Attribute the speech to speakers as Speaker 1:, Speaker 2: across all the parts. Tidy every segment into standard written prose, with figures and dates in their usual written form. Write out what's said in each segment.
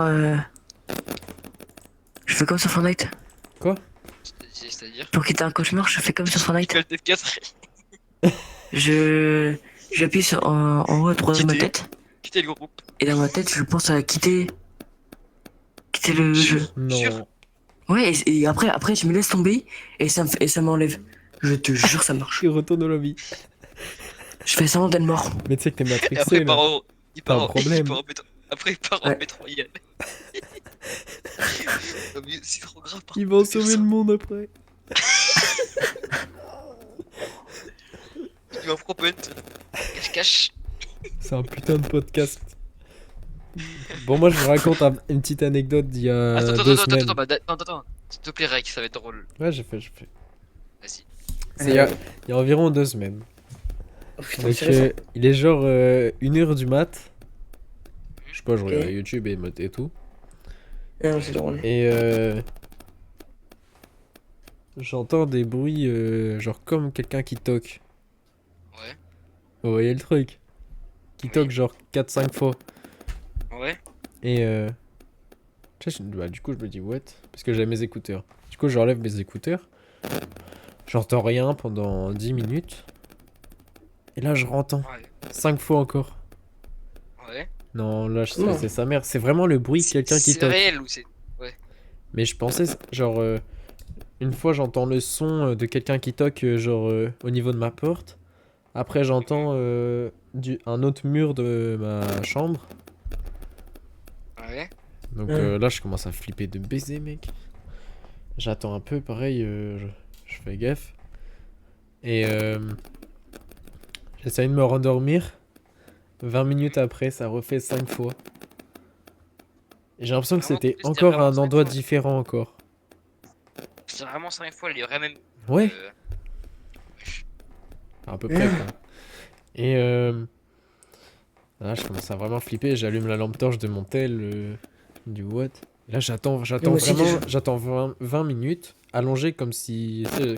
Speaker 1: Euh, je fais comme sur Fortnite.
Speaker 2: Quoi?
Speaker 3: C'est-à-dire?
Speaker 1: Pour quitter un cauchemar, je fais comme sur Fortnite.
Speaker 3: Call of 4.
Speaker 1: Je j'appuie sur en haut à droite de ma
Speaker 3: Quitter.
Speaker 1: tête.
Speaker 3: Quitter le groupe.
Speaker 1: Et dans ma tête, je pense à quitter le jeu.
Speaker 3: Sûr? Sûr?
Speaker 2: Non.
Speaker 1: Ouais, et après, je me laisse tomber et ça m'enlève. Je te jure, ça marche.
Speaker 2: Il retourne dans la vie.
Speaker 1: Je fais semblant d'être mort.
Speaker 2: Mais tu sais que t'es
Speaker 3: Et après,
Speaker 2: matrixé
Speaker 3: il
Speaker 2: là.
Speaker 3: part en. Il
Speaker 2: T'as
Speaker 3: part
Speaker 2: un
Speaker 3: en.
Speaker 2: problème.
Speaker 3: Il part en Après, il part en
Speaker 1: Ouais.
Speaker 3: Battle Royale. Non, mais c'est trop grave, par
Speaker 2: Il
Speaker 3: contre,
Speaker 2: va en
Speaker 3: de faire
Speaker 2: sauver
Speaker 3: ça.
Speaker 2: le monde après.
Speaker 3: Il va en prop hunt. Cache-cache.
Speaker 2: C'est un putain de podcast. Bon, moi je vous raconte une petite anecdote d'il y a
Speaker 3: Attends, attends,
Speaker 2: 2 semaines.
Speaker 3: attends, attends. S'il te plaît, Rek, ça va être drôle.
Speaker 2: Ouais, j'ai fait.
Speaker 3: Vas-y.
Speaker 2: C'est il y a environ 2 semaines.
Speaker 1: Oh, putain,
Speaker 2: Donc,
Speaker 1: c'est récent.
Speaker 2: il est genre 1h du mat. Je sais pas, je
Speaker 1: Ok.
Speaker 2: regarde YouTube et tout.
Speaker 1: Non, c'est drôle.
Speaker 2: Et j'entends des bruits, genre comme quelqu'un qui toque.
Speaker 3: Ouais.
Speaker 2: Vous voyez le truc? Qui
Speaker 3: Oui.
Speaker 2: toque genre 4-5 fois.
Speaker 3: Ouais.
Speaker 2: Et tu sais, bah, du coup, je me dis, what? Parce que j'avais mes écouteurs. Du coup, j'enlève mes écouteurs. J'entends rien pendant 10 minutes. Et là, je rentends.
Speaker 3: Ouais.
Speaker 2: 5 fois encore.
Speaker 3: Ouais.
Speaker 2: Non, là,
Speaker 1: Non.
Speaker 2: c'est sa mère. C'est vraiment le bruit de quelqu'un qui
Speaker 3: C'est
Speaker 2: toque.
Speaker 3: réel ou c'est.
Speaker 2: Mais je pensais, genre, une fois, j'entends le son de quelqu'un qui toque, genre, au niveau de ma porte. Après, j'entends un autre mur de ma chambre.
Speaker 3: Ouais.
Speaker 2: Donc
Speaker 1: Ouais.
Speaker 2: là, je commence à flipper de baiser, mec. J'attends un peu, pareil, je fais gaffe. Et j'essaye de me rendormir. 20 minutes après, ça refait 5 fois. Et j'ai l'impression que
Speaker 3: Vraiment,
Speaker 2: c'était
Speaker 3: c'était
Speaker 2: encore
Speaker 3: vraiment
Speaker 2: un
Speaker 3: 5
Speaker 2: endroit
Speaker 3: fois.
Speaker 2: différent encore.
Speaker 3: C'est vraiment 5 fois, il y aurait même.
Speaker 2: Ouais,
Speaker 3: euh,
Speaker 2: à peu près, quoi. Et là, je commence à vraiment flipper. J'allume la lampe torche de mon tel, du what. Et là, j'attends
Speaker 1: moi aussi,
Speaker 2: vraiment,
Speaker 1: déjà.
Speaker 2: j'attends 20 minutes, allongé comme si, tu sais,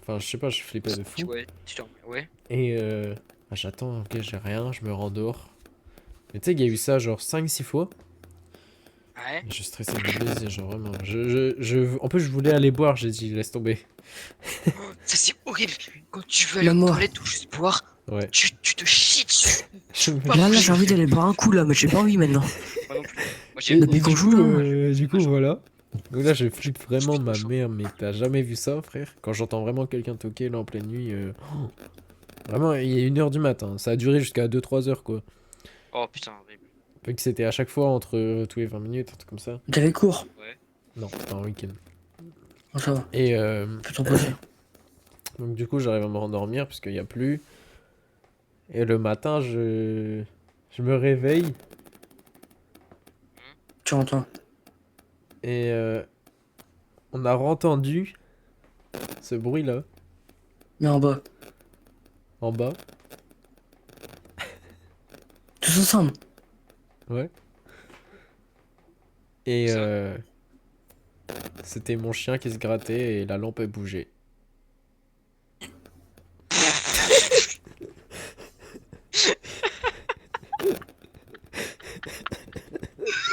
Speaker 2: enfin, je sais pas, je flippais de fou.
Speaker 3: Ouais, tu dormais. Ouais.
Speaker 2: Et bah, j'attends, ok, j'ai rien, je me rendors. Mais tu sais qu'il y a eu ça genre 5-6 fois.
Speaker 3: Ouais.
Speaker 2: Et je stressais de baiser, genre vraiment. En plus, je voulais aller boire, j'ai dit, laisse tomber.
Speaker 3: Ça, c'est horrible. Quand tu veux aller
Speaker 1: Même
Speaker 3: aux
Speaker 1: moi.
Speaker 3: toilettes ou juste boire,
Speaker 2: Ouais.
Speaker 3: tu te chies dessus.
Speaker 2: Je me-
Speaker 3: Pas
Speaker 1: Là,
Speaker 3: bouger.
Speaker 1: j'ai envie d'aller boire un coup, là, mais j'ai pas envie maintenant.
Speaker 3: Moi non plus. Moi,
Speaker 2: Et,
Speaker 3: j'ai.
Speaker 1: Depuis qu'on
Speaker 2: du
Speaker 1: joue,
Speaker 2: coup,
Speaker 1: là.
Speaker 2: du coup, voilà. Donc là, je flippe vraiment
Speaker 3: Je
Speaker 2: ma
Speaker 3: flippe
Speaker 2: mère, mais t'as jamais vu ça, frère? Quand j'entends vraiment quelqu'un toquer là en pleine nuit. Vraiment, il est 1h du matin. Ça a duré jusqu'à 2-3 heures, quoi.
Speaker 3: Oh putain, horrible.
Speaker 2: Fait que c'était à chaque fois entre tous les 20 minutes, un truc comme ça.
Speaker 1: T'avais cours.
Speaker 3: Ouais.
Speaker 2: Non, c'était un week-end.
Speaker 1: Bon, ça va.
Speaker 2: Et
Speaker 1: Peux t'en poser.
Speaker 2: donc, du coup, j'arrive à me rendormir parce qu'il n'y a plus. Et le matin, je me réveille
Speaker 1: Tu entends.
Speaker 2: et on a entendu ce bruit-là
Speaker 1: Mais en bas.
Speaker 2: en bas.
Speaker 1: Tous ensemble.
Speaker 2: Ouais. Et
Speaker 3: Ça.
Speaker 2: c'était mon chien qui se grattait et la lampe elle bougeait.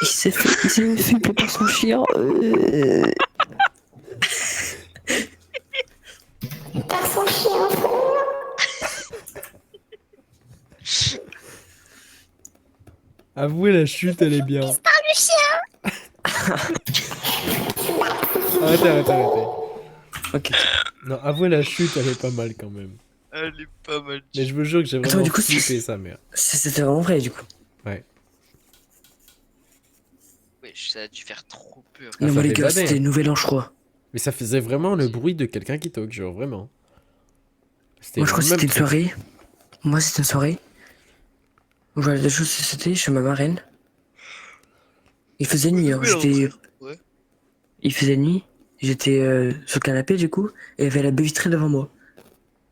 Speaker 1: Il s'est fait pour son chien.
Speaker 2: Avouez la chute, elle est bien. Arrêtez.
Speaker 1: Ok.
Speaker 2: Non, avouez la chute, elle est pas mal quand même.
Speaker 3: Elle est pas mal.
Speaker 2: Mais je vous jure que j'ai
Speaker 1: Attends,
Speaker 2: vraiment
Speaker 1: du coup,
Speaker 2: flippé sa mère.
Speaker 1: C'était vraiment vrai, du coup.
Speaker 2: Ouais.
Speaker 3: Ouais, ça a dû faire trop peur.
Speaker 2: Ah,
Speaker 1: Non,
Speaker 2: ça
Speaker 1: mais les
Speaker 2: fait
Speaker 1: gars,
Speaker 2: bader,
Speaker 1: c'était
Speaker 2: hein.
Speaker 1: Nouvel An, je crois.
Speaker 2: Mais ça faisait vraiment le bruit de quelqu'un qui toque, genre vraiment. C'était
Speaker 1: Moi, je
Speaker 2: le
Speaker 1: crois que
Speaker 2: même
Speaker 1: c'était une
Speaker 2: truc.
Speaker 1: soirée. Moi, c'était une soirée. Où je voyais des choses, c'était chez ma marraine. Il faisait nuit, hein.
Speaker 3: Ouais.
Speaker 1: Il faisait nuit. J'étais sur le canapé, du coup. Et il y avait la baie vitrée devant moi.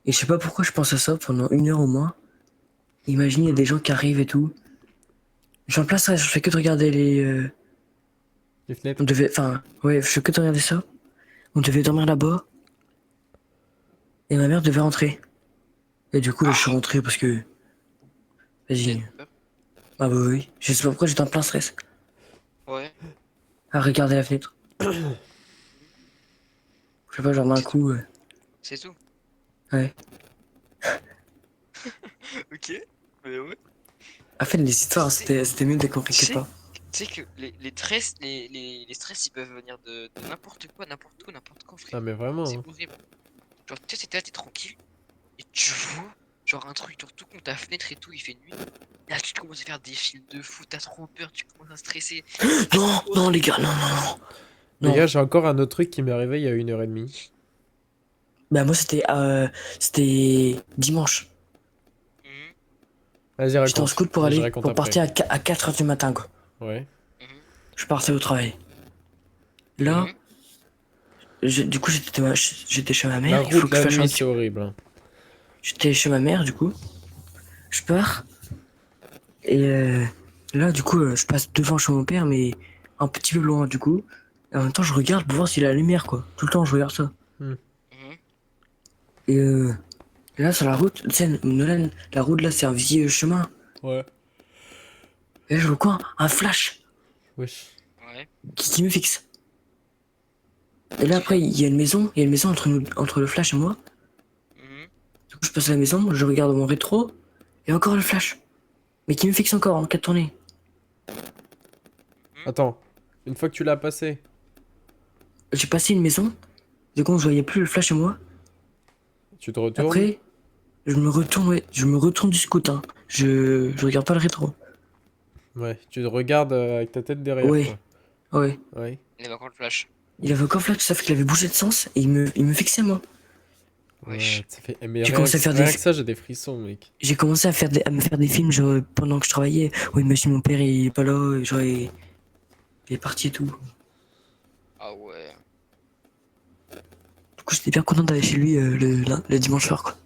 Speaker 1: Et je sais pas pourquoi je pense à ça pendant 1 heure au moins. Imagine, il y a des gens qui arrivent et tout. Je suis en place, je fais que de regarder les.
Speaker 2: Les fenêtres.
Speaker 1: On devait. Enfin, ouais, je fais que de regarder ça. On devait dormir là-bas. Et ma mère devait rentrer. Et du coup, là, je suis rentré parce que. Vas-y.
Speaker 3: Peur.
Speaker 1: Ah bah oui. Je sais pas pourquoi j'étais en plein stress.
Speaker 3: Ouais.
Speaker 1: à regarder la fenêtre. Je sais pas, genre d'un
Speaker 3: C'est tout.
Speaker 1: coup,
Speaker 3: C'est tout.
Speaker 1: ouais.
Speaker 3: Ok. Mais ouais.
Speaker 1: En fait, les histoires,
Speaker 3: Tu sais,
Speaker 1: c'était mieux dès qu'on
Speaker 3: tu
Speaker 1: récupère
Speaker 3: sais,
Speaker 1: pas.
Speaker 3: tu sais que les stress, les stress, ils peuvent venir de n'importe quoi, n'importe où, n'importe quand,
Speaker 2: Ah,
Speaker 3: frère.
Speaker 2: mais vraiment,
Speaker 3: C'est
Speaker 2: hein.
Speaker 3: horrible. Genre, tu sais, t'es là, t'es tranquille, et tu vois, genre, un truc, genre, tout contre ta fenêtre et tout, il fait nuit. Là, tu commences à faire des films de fou, t'as trop peur, tu commences à stresser. C'est
Speaker 1: Non, non, les
Speaker 3: horrible.
Speaker 1: gars, non, non, non.
Speaker 2: Les
Speaker 1: Non.
Speaker 2: gars, j'ai encore un autre truc qui m'est arrivé il y a 1h30.
Speaker 1: Bah, moi, c'était dimanche.
Speaker 3: Mhm,
Speaker 2: Vas-y,
Speaker 1: J'étais en
Speaker 2: raconte.
Speaker 1: scout pour
Speaker 2: Et je
Speaker 1: aller,
Speaker 2: raconte
Speaker 1: pour
Speaker 2: après.
Speaker 1: partir à 4 heures du matin, quoi.
Speaker 2: Ouais.
Speaker 3: mhm,
Speaker 1: Je partais au travail. Là,
Speaker 3: mhm,
Speaker 1: du coup, j'étais chez ma
Speaker 2: La
Speaker 1: mère. Il faut
Speaker 2: route
Speaker 1: que je
Speaker 2: la
Speaker 1: fasse un
Speaker 2: nuit,
Speaker 1: petit.
Speaker 2: c'est horrible, hein.
Speaker 1: J'étais chez ma mère, du coup. Je pars. Et là, du coup, je passe devant chez mon père, mais un petit peu loin, du coup. Et en même temps, je regarde pour voir s'il a la lumière, quoi. Tout le temps, je regarde ça.
Speaker 2: Hmm.
Speaker 3: mhm.
Speaker 1: Et là, sur la route, tu sais, Nolan, la route là, c'est un vieux chemin.
Speaker 2: Ouais.
Speaker 1: Et là, je vois quoi? Un flash
Speaker 2: Wesh.
Speaker 3: Ouais.
Speaker 1: qui me fixe. Et là,
Speaker 3: Qui
Speaker 1: après,
Speaker 3: vient.
Speaker 1: il y a une maison entre le flash et moi.
Speaker 3: Mhm,
Speaker 1: Du coup, je passe à la maison, je regarde mon rétro, et encore le flash. Mais qui me fixe encore en cas de tournée.
Speaker 3: mhm.
Speaker 2: Attends. Une fois que tu l'as passé,
Speaker 1: J'ai passé une maison, du coup, je voyais plus le flash et moi.
Speaker 2: tu te retournes.
Speaker 1: Après, je me retourne, ouais, je me retourne du scoot, hein. Je regarde pas le rétro.
Speaker 2: Ouais. Tu te regardes avec ta tête derrière,
Speaker 1: Ouais,
Speaker 2: quoi.
Speaker 1: ouais.
Speaker 2: Ouais.
Speaker 3: Il avait encore le flash.
Speaker 1: Il avait encore flash, sauf qu'il avait bougé de sens et il me fixait moi.
Speaker 2: Ouais,
Speaker 3: Wesh.
Speaker 2: ça fait. Mais
Speaker 1: J'ai commencé à faire des,
Speaker 2: rien que ça, j'ai des frissons, mec.
Speaker 1: j'ai commencé à me faire des films genre, pendant que je travaillais. Oui, monsieur, mon père il est pas là, et genre il est parti et tout.
Speaker 3: Ah ouais.
Speaker 1: Du coup, j'étais bien content d'aller chez lui le dimanche soir, quoi.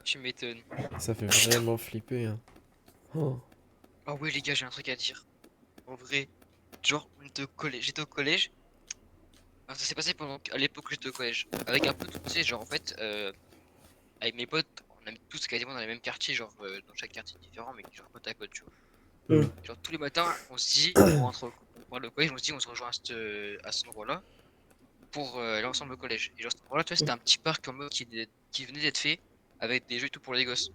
Speaker 3: Tu m'étonnes.
Speaker 2: Ça fait
Speaker 1: Putain.
Speaker 2: vraiment flipper, hein. Oh.
Speaker 3: Ah ouais, les gars, j'ai un truc à dire. En vrai, genre, on était au collège. J'étais au collège. Alors, ça s'est passé pendant à l'époque où j'étais au collège. Avec un peu tout, tu sais, genre, en fait, avec mes potes, on habite tous quasiment dans les mêmes quartiers, genre, dans chaque quartier différent, mais genre côte à côte, tu vois.
Speaker 2: Hmm.
Speaker 1: Hmm.
Speaker 3: Genre, tous les matins, on se dit, on part au collège, on se dit, on se rejoint à cet endroit-là pour aller ensemble au collège. Et genre, cet endroit-là, tu vois, c'était un petit parc en mode qui venait d'être fait avec des jeux et tout pour les gosses.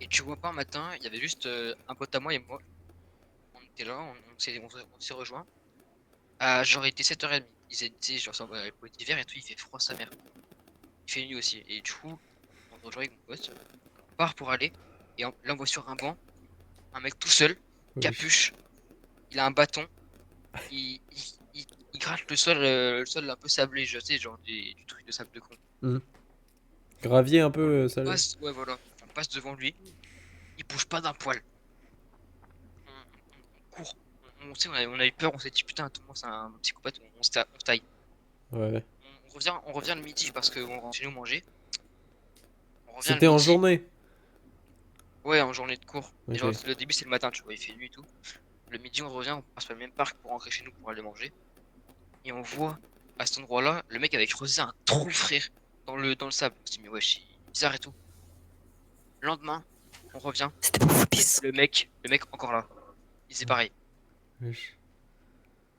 Speaker 3: Et tu vois pas un matin, il y avait juste un pote à moi et moi. On était là, on s'est rejoints. Genre, il était 7h30. Il s'est dit, genre, c'est d'hiver et tout, il fait froid sa mère. Il fait nuit aussi. Et du coup, on se rejoint avec mon pote. On part pour aller. Et là, on voit sur un banc un mec tout seul,
Speaker 2: Wesh.
Speaker 3: capuche. Il a un bâton. Il gratte le sol un peu sablé, je sais, genre du truc de sable de con.
Speaker 2: Hmm. Gravier un peu
Speaker 3: On
Speaker 2: salé.
Speaker 3: passe, ouais, voilà. On passe devant lui. Il bouge pas d'un poil. On court. On a eu peur. On s'est dit, putain, tout le monde, c'est un psychopathe. On se taille.
Speaker 2: Ouais.
Speaker 3: On revient le midi parce qu'on rentre chez nous manger. On revient le
Speaker 2: C'était en
Speaker 3: midi.
Speaker 2: journée.
Speaker 3: Ouais, en journée de cours. Et genre,
Speaker 2: Ok.
Speaker 3: le début, c'est le matin, tu vois, il fait nuit et tout. Le midi, on revient, on passe par le même parc pour rentrer chez nous pour aller manger. Et on voit, à cet endroit-là, le mec avait creusé un trou, frère, dans le sable. On se dit, mais wesh, il est bizarre et tout. Le lendemain, on revient,
Speaker 1: C'était pour Footis.
Speaker 3: le mec encore là. Il faisait pareil.
Speaker 2: Wesh.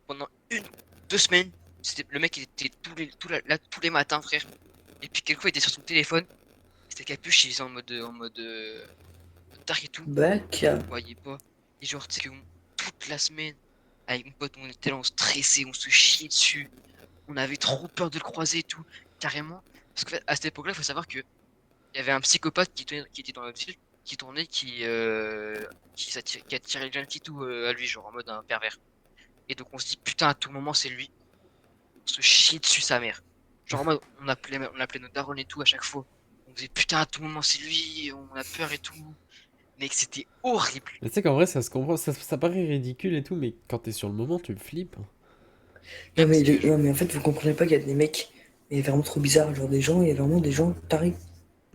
Speaker 3: Pendant 2 semaines, le mec, il était tous les matins, frère. Et puis, quelquefois, il était sur son téléphone. C'était capuche, il faisait en mode dark et tout.
Speaker 1: Bac.
Speaker 3: On voyait pas. Et genre, tu sais que toute la semaine, avec mon pote, on était là, on stressait, on se chiait dessus. On avait trop peur de le croiser et tout, carrément. Parce qu'à cette époque-là, il faut savoir que il y avait un psychopathe qui était dans notre ville, qui tournait, qui attirait les jeunes filles tout à lui, genre en mode un pervers. Et donc on se dit, putain, à tout moment, c'est lui. On se chie dessus, sa mère. Genre en mode, on appelait nos darons et tout à chaque fois. On disait, putain, à tout moment, c'est lui, on a peur et tout. Mec, c'était horrible.
Speaker 2: Mais tu sais qu'en vrai, ça se comprend. Ça paraît ridicule et tout, mais quand t'es sur le moment, tu flippes, hein.
Speaker 1: Non
Speaker 3: Même
Speaker 1: mais,
Speaker 3: si,
Speaker 1: non mais en fait vous comprenez pas qu'il y a des mecs mais vraiment trop bizarres, genre des gens, il y a vraiment des gens tarés.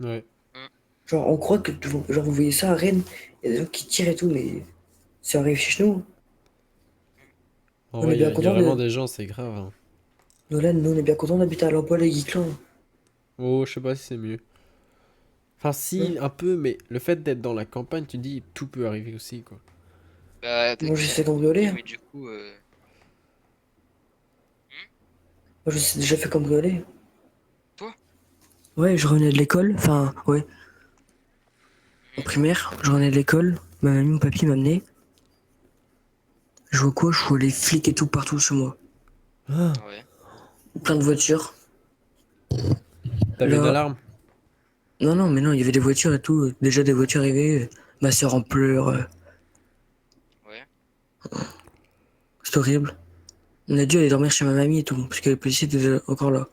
Speaker 2: Ouais.
Speaker 3: hmm,
Speaker 1: Genre on croit que genre vous voyez ça à Rennes, il y a des gens qui tirent et tout, mais ça arrive chez nous.
Speaker 2: En
Speaker 1: On est
Speaker 2: vrai,
Speaker 1: bien
Speaker 2: y a
Speaker 1: content
Speaker 2: vraiment
Speaker 1: de.
Speaker 2: des gens, c'est grave, hein.
Speaker 1: Nolan, nous on est bien content d'habiter à l'emploi les Guiclans.
Speaker 2: Oh, je sais pas si c'est mieux. Enfin,
Speaker 1: Non.
Speaker 2: si, un peu, mais le fait d'être dans la campagne, tu dis, tout peut arriver aussi, quoi.
Speaker 3: Bah,
Speaker 1: Moi, je sais
Speaker 3: oui,
Speaker 1: cambrioler.
Speaker 3: mais du coup,
Speaker 1: Moi, je sais déjà fait cambrioler.
Speaker 3: toi?
Speaker 1: Ouais, je revenais de l'école. Enfin, ouais. En
Speaker 3: Mhm.
Speaker 1: primaire, je revenais de l'école. Ma mamie, mon papy m'amenait. Je vois quoi? Je vois les flics et tout partout chez moi.
Speaker 2: Ah,
Speaker 3: Ouais.
Speaker 1: Plein de voitures.
Speaker 2: t'avais une
Speaker 1: Là,
Speaker 2: alarme?
Speaker 1: non, non, mais non, il y avait des voitures et tout. Déjà des voitures arrivées. Ma soeur en pleurs.
Speaker 3: Ouais.
Speaker 1: C'est horrible. On a dû aller dormir chez ma mamie et tout, parce que les policiers étaient encore là.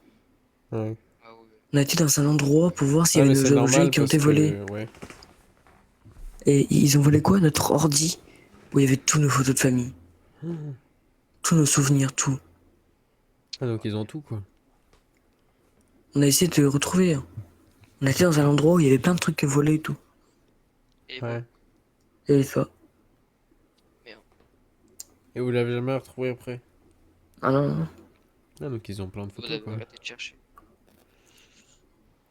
Speaker 2: Ouais.
Speaker 3: Ah ouais.
Speaker 1: On a été dans un endroit pour voir s'il
Speaker 2: Ah,
Speaker 1: y
Speaker 2: mais
Speaker 1: avait
Speaker 2: c'est
Speaker 1: nos objets
Speaker 2: normal
Speaker 1: qui ont
Speaker 2: parce
Speaker 1: été volés.
Speaker 2: que, ouais.
Speaker 1: Et ils ont volé quoi? Notre ordi, où il y avait tous nos photos de famille, tous nos souvenirs, tout.
Speaker 2: Ah, donc ils ont tout, quoi.
Speaker 1: On a essayé de le retrouver, hein. On a été dans un endroit où il y avait plein de trucs volés et tout.
Speaker 3: Et
Speaker 2: Ouais.
Speaker 3: voilà.
Speaker 1: Et ça.
Speaker 3: Merde.
Speaker 2: Et vous l'avez jamais retrouvé après?
Speaker 1: Ah non, non.
Speaker 2: Ah, donc ils ont plein de
Speaker 3: Vous
Speaker 2: photos,
Speaker 3: avez
Speaker 2: quoi.
Speaker 3: arrêté de chercher.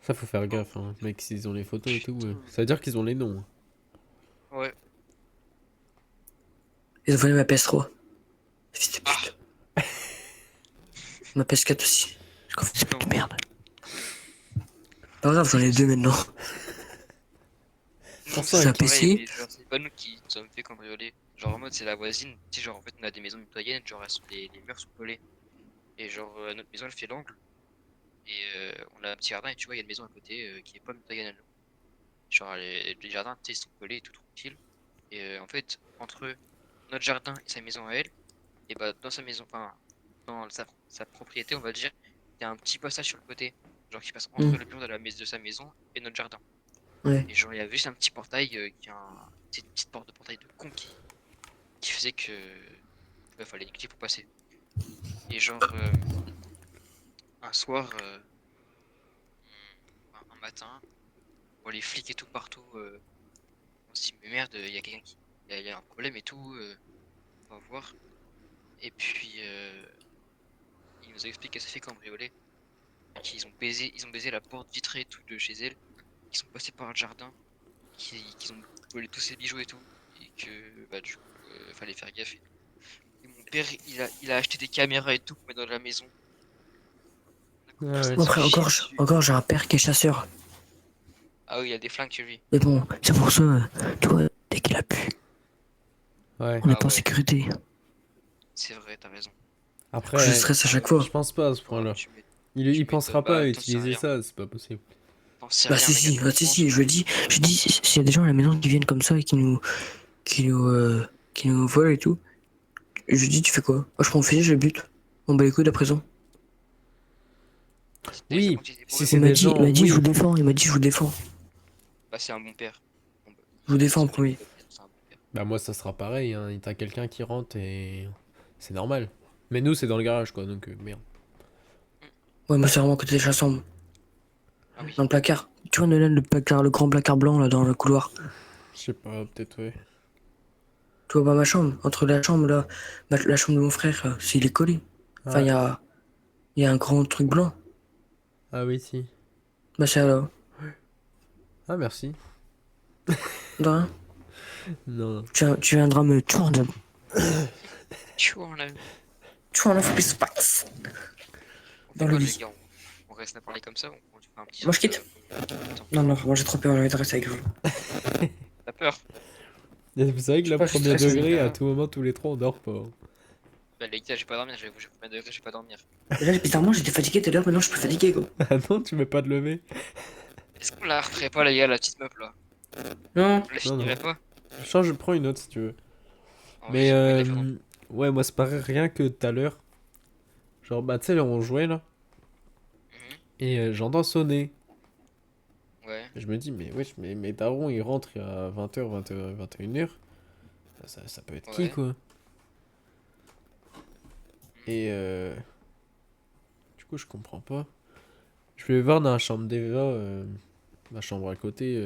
Speaker 2: Ça, faut faire
Speaker 3: Oh,
Speaker 2: gaffe, hein. Mec, s'ils ont les photos et tout, ouais.
Speaker 3: putain.
Speaker 2: Ça veut dire qu'ils ont les noms, hein.
Speaker 3: Ouais.
Speaker 1: Ils ont volé ma PS3. Fils de
Speaker 3: Ah,
Speaker 1: pute. Ma PS4 aussi. Je confonds ces
Speaker 3: non.
Speaker 1: putes de merde. Pas grave, j'en ai deux maintenant.
Speaker 3: Nous,
Speaker 2: Pourtant,
Speaker 1: C'est
Speaker 3: c'est
Speaker 1: un
Speaker 2: avec...
Speaker 3: pareil,
Speaker 1: PC.
Speaker 3: mais genre, c'est pas nous qui nous sommes fait cambrioler. Genre, en mode, c'est la voisine. Tu sais, genre, en fait, on a des maisons mitoyennes, genre, les murs sont collés. Et genre, notre maison, elle fait l'angle. Et on a un petit jardin, et tu vois, il y a une maison à côté qui est pas mitoyenne à nous. Genre, les jardins, tu sais, ils sont collés, tout tranquille. Et en fait, entre notre jardin et sa maison à elle, et bah, dans sa maison, enfin, dans sa propriété, on va dire, il y a un petit passage sur le côté. Genre, qui passe entre
Speaker 1: Hmm.
Speaker 3: le mur de sa maison et notre jardin.
Speaker 1: Ouais.
Speaker 3: Et genre, il y avait juste un petit portail, c'est une petite porte de portail de con qui faisait que, ouais, fallait une clé pour passer. Et genre, un soir, un matin, on voit les flics et tout partout. On se dit, mais merde, il y a quelqu'un qui, il y a un problème et tout. On va voir. Et puis, il nous a expliqué qu'elle s'est fait cambrioler. Ils ont baisé la porte vitrée et tout de chez elle. Ils sont passés par le jardin. Qu'ils ont volé tous ses bijoux et tout. Et que, bah, du coup, fallait faire gaffe. Et mon père, il a acheté des caméras et tout pour mettre dans la maison. On a
Speaker 2: Ah
Speaker 3: commencé
Speaker 2: ouais.
Speaker 3: à
Speaker 1: Bon,
Speaker 3: se
Speaker 1: après,
Speaker 3: chier dessus.
Speaker 1: encore j'ai un père qui est chasseur.
Speaker 3: Ah oui, il a des flingues chez lui.
Speaker 1: Mais bon, c'est pour ça, tu vois, dès qu'il a pu,
Speaker 2: Ouais.
Speaker 1: on n'est
Speaker 3: Ah
Speaker 1: pas en
Speaker 3: ouais,
Speaker 1: sécurité.
Speaker 3: c'est vrai, t'as raison.
Speaker 1: Du coup, je
Speaker 2: Après,
Speaker 1: stresse à chaque fois.
Speaker 2: je pense pas à ce
Speaker 3: Oh,
Speaker 2: point-là.
Speaker 3: tu
Speaker 2: Il
Speaker 3: m'étonnes.
Speaker 2: pensera pas
Speaker 3: Bah,
Speaker 2: à
Speaker 3: t'en sais
Speaker 2: utiliser
Speaker 3: rien.
Speaker 2: ça, c'est pas possible.
Speaker 3: T'en sais
Speaker 1: Bah
Speaker 3: rien,
Speaker 1: si
Speaker 3: mec, à
Speaker 1: si,
Speaker 3: tout moment, tu
Speaker 1: je
Speaker 3: vois.
Speaker 1: le dis, s'il y a des gens à la maison qui viennent comme ça et qui nous volent et tout, je lui dis tu fais quoi? Moi je prends mon fusil, je le bute. On bat les couilles de la prison.
Speaker 3: Ça
Speaker 2: Oui,
Speaker 3: continue pour
Speaker 2: si
Speaker 3: eux.
Speaker 2: c'est des
Speaker 1: Il
Speaker 2: gens,
Speaker 1: m'a dit je vous
Speaker 2: oui.
Speaker 1: défends, il m'a dit je vous défends.
Speaker 3: Bah, c'est un bon père. Bon, bah,
Speaker 1: Je vous défends
Speaker 3: si
Speaker 1: en
Speaker 3: on est
Speaker 1: premier.
Speaker 3: pas bien, c'est un bon père.
Speaker 2: Bah moi ça sera pareil, hein. T'as quelqu'un qui rentre et c'est normal. Mais nous c'est dans le garage quoi, donc merde.
Speaker 3: Hmm.
Speaker 1: Ouais, moi c'est vraiment côté de la chambre,
Speaker 3: Ah oui.
Speaker 1: dans le placard. Tu vois Nolan, le placard, le grand placard blanc là dans le couloir.
Speaker 2: Je sais pas, peut-être ouais.
Speaker 1: Tu vois pas ma chambre, entre la chambre là, la chambre de mon frère, il est collé. Enfin
Speaker 2: Ah,
Speaker 1: il y a un grand truc blanc.
Speaker 2: ah oui si.
Speaker 1: Bah c'est là.
Speaker 2: Ah merci.
Speaker 1: De rien.
Speaker 2: Non.
Speaker 1: Tu viendras me tuer en deux.
Speaker 3: Tu vois, on a...
Speaker 1: Tu en as fait space
Speaker 3: On fait
Speaker 1: dans le
Speaker 3: quoi, les
Speaker 1: lit.
Speaker 3: gars? On reste à parler comme ça? On fait un petit
Speaker 1: Moi je
Speaker 3: truc
Speaker 1: quitte.
Speaker 3: Attends.
Speaker 1: Non, non, moi j'ai trop peur, j'ai envie de rester avec vous.
Speaker 3: T'as peur?
Speaker 2: Et vous savez que
Speaker 1: Je sais
Speaker 2: là,
Speaker 1: pas, je suis
Speaker 2: premier
Speaker 1: stressé.
Speaker 2: degré, à tout moment, tous les trois, on dort pas, hein.
Speaker 3: Bah, les gars, je vais pas dormir. Je vais pas degré, je vais pas dormir.
Speaker 1: Et là, bizarrement, j'étais fatigué tout à l'heure, maintenant je suis plus fatigué, quoi.
Speaker 2: Ah non, tu mets pas de lever?
Speaker 3: Est-ce qu'on la referait pas, les gars, la petite meuf là?
Speaker 1: Non.
Speaker 3: On la
Speaker 2: Non, non.
Speaker 3: finirait pas?
Speaker 2: Je prends une autre si tu veux.
Speaker 3: En vrai,
Speaker 2: Mais
Speaker 3: j'ai pas envie de la faire non plus.
Speaker 2: ouais, moi, c'est pareil, rien que tout à l'heure. Genre, bah, tu sais, là, on jouait là.
Speaker 3: Mhm.
Speaker 2: Et j'entends sonner.
Speaker 3: Ouais.
Speaker 2: Je me dis, mais wesh, mais mes darons, ils rentrent à 20h, 20h, 21h. Ça peut être qui,
Speaker 3: Ouais.
Speaker 2: quoi? Et du coup, je comprends pas. Je vais voir dans la chambre d'Eva, ma chambre à côté,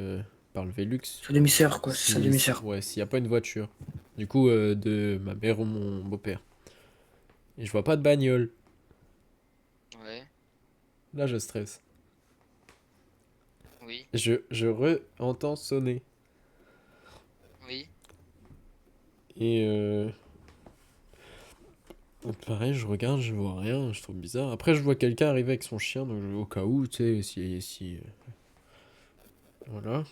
Speaker 2: par le Velux.
Speaker 1: C'est demi-sœur, quoi, c'est sa demi-sœur.
Speaker 2: Ouais, s'il y a pas une voiture. Du coup, de ma mère ou mon beau-père. Et je vois pas de bagnole.
Speaker 3: Ouais.
Speaker 2: Là, je stresse.
Speaker 3: Oui.
Speaker 2: Je re-entends sonner.
Speaker 3: Oui.
Speaker 2: Et donc pareil, je regarde, je vois rien, je trouve bizarre. Après, je vois quelqu'un arriver avec son chien, donc au cas où, tu sais, si voilà.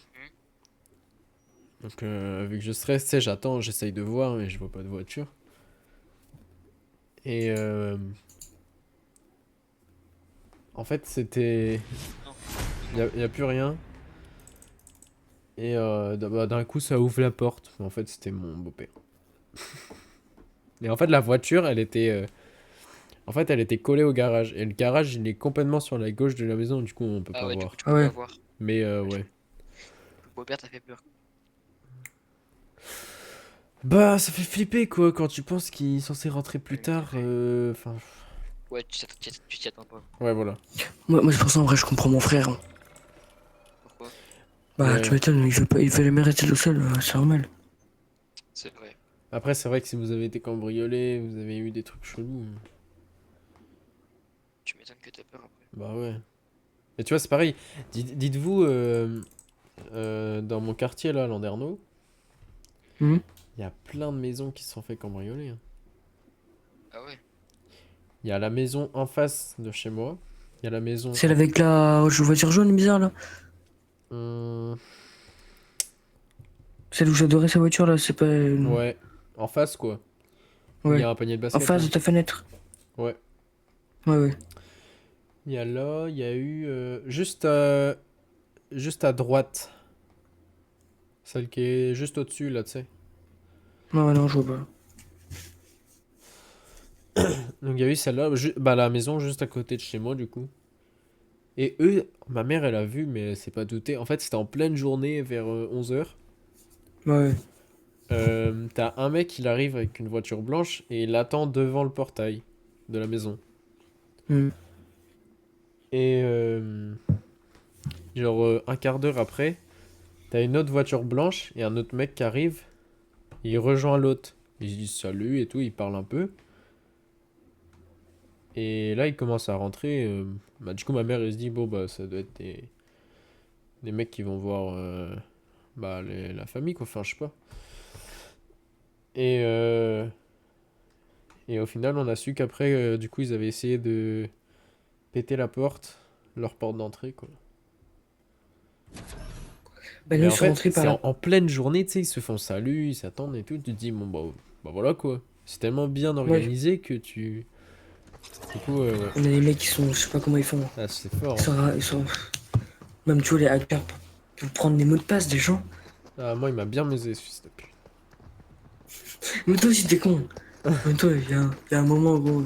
Speaker 2: Donc, vu que je stresse, tu sais, j'attends, j'essaye de voir, mais je vois pas de voiture. Et en fait, c'était.
Speaker 3: Non.
Speaker 2: Y a plus rien. Et d'un coup, ça ouvre la porte. En fait, c'était mon beau-père. Et en fait, la voiture, elle était. En fait, elle était collée au garage. Et le garage, il est complètement sur la gauche de la maison, du coup, on peut
Speaker 3: Ah
Speaker 2: pas
Speaker 3: ouais, du coup,
Speaker 2: voir.
Speaker 3: tu
Speaker 1: Ah
Speaker 3: peux pas
Speaker 1: ouais.
Speaker 3: voir.
Speaker 2: Mais
Speaker 3: Ouais,
Speaker 2: ouais.
Speaker 3: le beau-père t'a fait peur.
Speaker 2: Bah, ça fait flipper, quoi, quand tu penses qu'il est censé rentrer plus
Speaker 3: Ouais, mais c'est
Speaker 2: tard.
Speaker 3: vrai.
Speaker 2: Enfin.
Speaker 3: Ouais, tu t'y attends pas.
Speaker 2: Ouais, voilà.
Speaker 1: Moi, c'est pour ça, en vrai, je comprends mon frère.
Speaker 3: Pourquoi?
Speaker 1: Bah, tu
Speaker 2: Ouais.
Speaker 1: m'étonnes, il veut jamais rester tout seul, c'est normal.
Speaker 3: C'est vrai.
Speaker 2: Après, c'est vrai que si vous avez été cambriolé, vous avez eu des trucs chelous.
Speaker 3: Tu m'étonnes que t'as peur après.
Speaker 2: Bah ouais. Et tu vois, c'est pareil. Dites-vous, dans mon quartier, là, Landerneau,
Speaker 1: Hmm.
Speaker 2: il y a plein de maisons qui se sont fait cambrioler, hein.
Speaker 3: Ah ouais?
Speaker 2: Il y a la maison en face de chez moi. Il y a la maison
Speaker 1: Celle avec la voiture jaune bizarre, là.
Speaker 2: Hum,
Speaker 1: Celle où j'adorais sa voiture, là, c'est pas...
Speaker 2: ouais, en face, quoi. Où il y
Speaker 1: Ouais.
Speaker 2: a un panier de
Speaker 1: En
Speaker 2: basket,
Speaker 1: face
Speaker 2: là.
Speaker 1: de ta fenêtre.
Speaker 2: Ouais.
Speaker 1: Ouais, ouais.
Speaker 2: Il y a là, il y a eu juste à droite. Celle qui est juste au-dessus, là, tu sais.
Speaker 1: Non, ouais, non, je vois pas.
Speaker 2: Donc il y a eu celle-là, bah, la maison juste à côté de chez moi, du coup. Et eux, ma mère, elle a vu, mais elle s'est pas doutée. En fait, c'était en pleine journée, vers 11h.
Speaker 1: Ouais,
Speaker 2: T'as un mec, il arrive avec une voiture blanche et il attend devant le portail de la maison.
Speaker 1: ouais. Hmm.
Speaker 2: Et genre un quart d'heure après, t'as une autre voiture blanche et un autre mec qui arrive. Il rejoint l'autre. Il se dit salut et tout, il parle un peu. Et là, il commence à rentrer. Bah, du coup, ma mère, elle se dit, bon, bah, ça doit être des mecs qui vont voir bah, la famille, quoi. Enfin, je sais pas. Et, euh, et au final, on a su qu'après, du coup, ils avaient essayé de péter la porte, leur porte d'entrée, quoi.
Speaker 1: Bah, nous,
Speaker 2: Mais
Speaker 1: ils
Speaker 2: en
Speaker 1: sont
Speaker 2: fait,
Speaker 1: rentrés par
Speaker 2: c'est
Speaker 1: là.
Speaker 2: en pleine journée, tu sais, ils se font salut, ils s'attendent et tout. Tu te dis, bon, bah voilà, quoi. C'est tellement bien
Speaker 1: Ouais.
Speaker 2: organisé que tu. Du coup, ouais.
Speaker 1: On a des mecs qui sont... Je sais pas comment ils font.
Speaker 2: Ah, c'est fort,
Speaker 1: Ils
Speaker 2: hein.
Speaker 1: sont... Ils sont... Même, tu vois, les hackers, pour prendre les mots de passe des gens.
Speaker 2: Ah, moi, il m'a bien mesé, ce fils de pute.
Speaker 1: Mais toi aussi, t'es con. Mais toi, il y a un moment, gros.